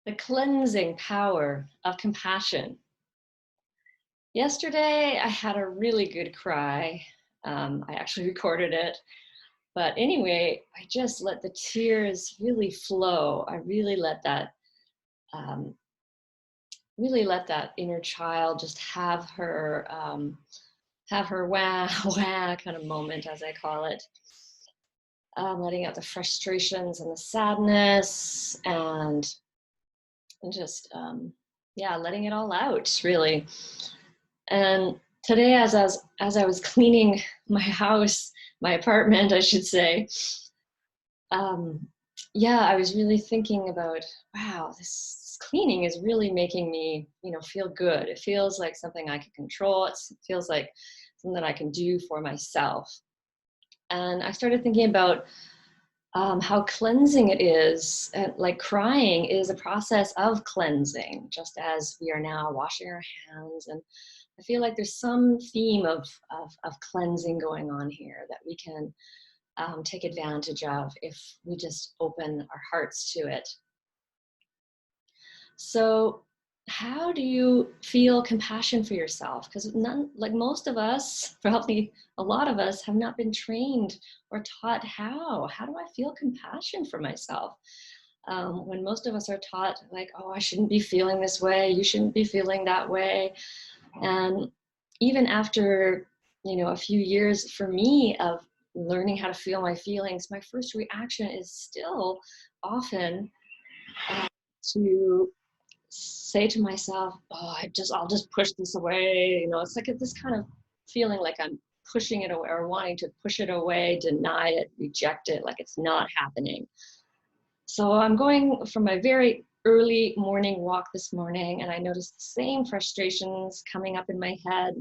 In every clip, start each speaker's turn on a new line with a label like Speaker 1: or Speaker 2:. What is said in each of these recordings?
Speaker 1: The cleansing power of compassion. Yesterday, I had a really good cry. I actually recorded it. But anyway, I just let the tears really flow. I um, really let that inner child just have her wah wah kind of moment, as I call it. Letting out the frustrations and the sadness and just yeah, letting it all out, really. And today, as I was cleaning my house, my apartment, I should say, um, yeah, I was really thinking about, wow, this cleaning is really making me, feel good. It feels like something I can control. It feels like something that I can do for myself. And I started thinking about how cleansing it is. Like crying is a process of cleansing, just as we are now washing our hands. And I feel like there's some theme of cleansing going on here that we can take advantage of if we just open our hearts to it. So, how do you feel compassion for yourself? Because like most of us, probably a lot of us, have not been trained or taught how. How do I feel compassion for myself? When most of us are taught, like, oh, I shouldn't be feeling this way, you shouldn't be feeling that way. And even after, a few years for me of learning how to feel my feelings, my first reaction is still often to say to myself, oh, I'll just push this away. It's like this kind of feeling like I'm pushing it away or wanting to push it away, deny it, reject it, like it's not happening. So I'm going from my very early morning walk this morning, and I noticed the same frustrations coming up in my head,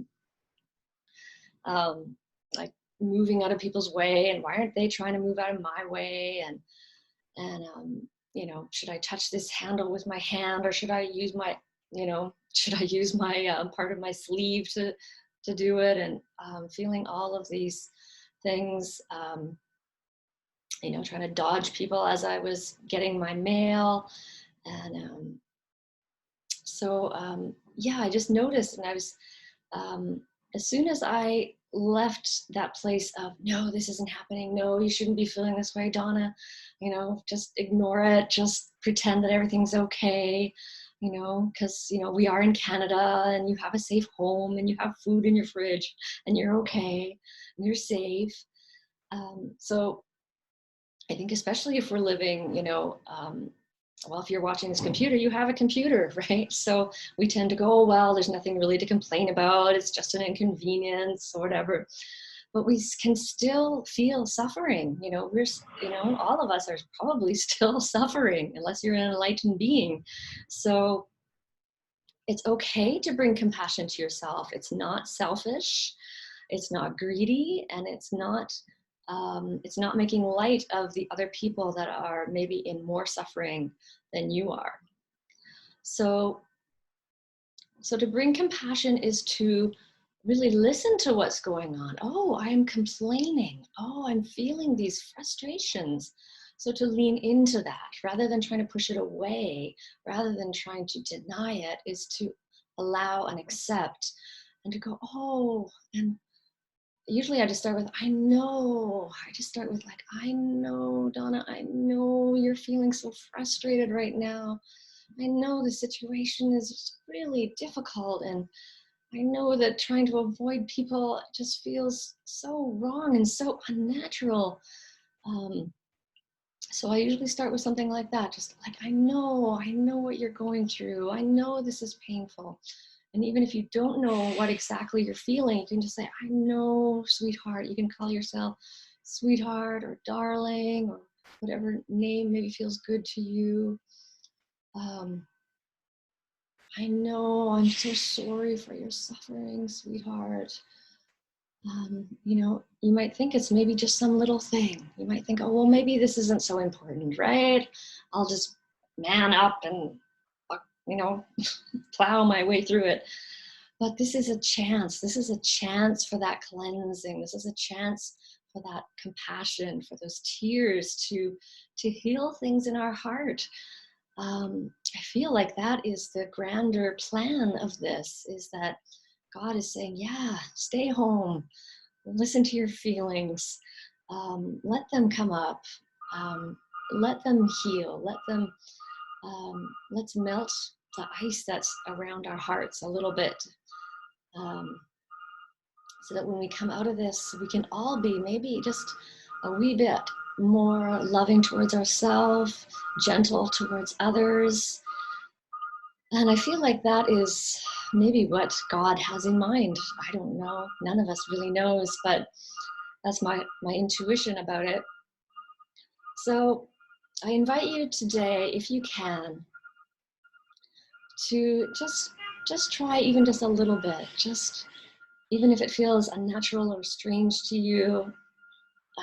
Speaker 1: like moving out of people's way, and why aren't they trying to move out of my way? And should I touch this handle with my hand, or should I use my, part of my sleeve to do it? And feeling all of these things, trying to dodge people as I was getting my mail. And yeah, I just noticed, and I was, as soon as I left that place of, no, this isn't happening, no, you shouldn't be feeling this way, Donna, just ignore it, just pretend that everything's okay, because, we are in Canada and you have a safe home and you have food in your fridge and you're okay and you're safe. So I think especially if we're living, well, if you're watching this computer, you have a computer, right? So we tend to go, oh, well, there's nothing really to complain about. It's just an inconvenience or whatever. But we can still feel suffering. All of us are probably still suffering unless you're an enlightened being. So it's okay to bring compassion to yourself. It's not selfish. It's not greedy, and it's not making light of the other people that are maybe in more suffering than you are. So to bring compassion is to really listen to what's going on. Oh, I'm complaining. Oh, I'm feeling these frustrations. So to lean into that rather than trying to push it away, rather than trying to deny it, is to allow and accept and to go, oh, and usually I just start with, I know. I just start with like, I know, Donna, I know you're feeling so frustrated right now. I know the situation is really difficult, and I know that trying to avoid people just feels so wrong and so unnatural. So I usually start with something like that, just like, I know what you're going through. I know this is painful. And even if you don't know what exactly you're feeling, you can just say, I know, sweetheart. You can call yourself sweetheart or darling or whatever name maybe feels good to you. I know, I'm so sorry for your suffering, sweetheart. You might think it's maybe just some little thing. You might think, oh, well, maybe this isn't so important, right? I'll just man up and, plow my way through it. But this is a chance. This is a chance for that cleansing. This is a chance for that compassion, for those tears to heal things in our heart. I feel like that is the grander plan of this, is that God is saying, yeah, stay home, listen to your feelings, let them come up, um, let them heal, let's melt the ice that's around our hearts a little bit, um, so that when we come out of this, we can all be maybe just a wee bit more loving towards ourselves, gentle towards others. And I feel like that is maybe what God has in mind. I don't know. None of us really knows, but that's my intuition about it. So I invite you today, if you can, to just try even just a little bit, just even if it feels unnatural or strange to you,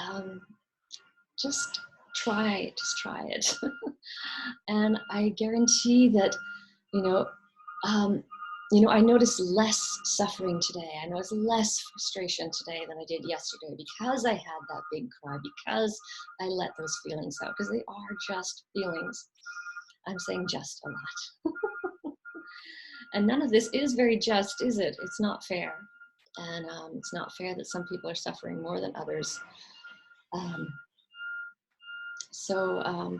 Speaker 1: um, just try it. And I guarantee that, you know, um, I noticed less suffering today. I noticed less frustration today than I did yesterday, because I had that big cry, because I let those feelings out, because they are just feelings. I'm saying just a lot. And none of this is very just, is it? It's not fair. And it's not fair that some people are suffering more than others.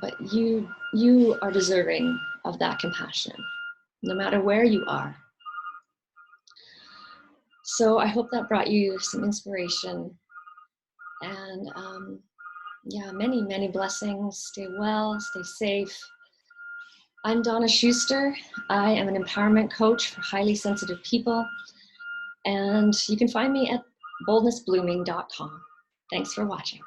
Speaker 1: But you are deserving of that compassion, no matter where you are. So I hope that brought you some inspiration, and many, many blessings. Stay well, stay safe. I'm Donna Schuster. I am an empowerment coach for highly sensitive people, and you can find me at boldnessblooming.com. Thanks for watching.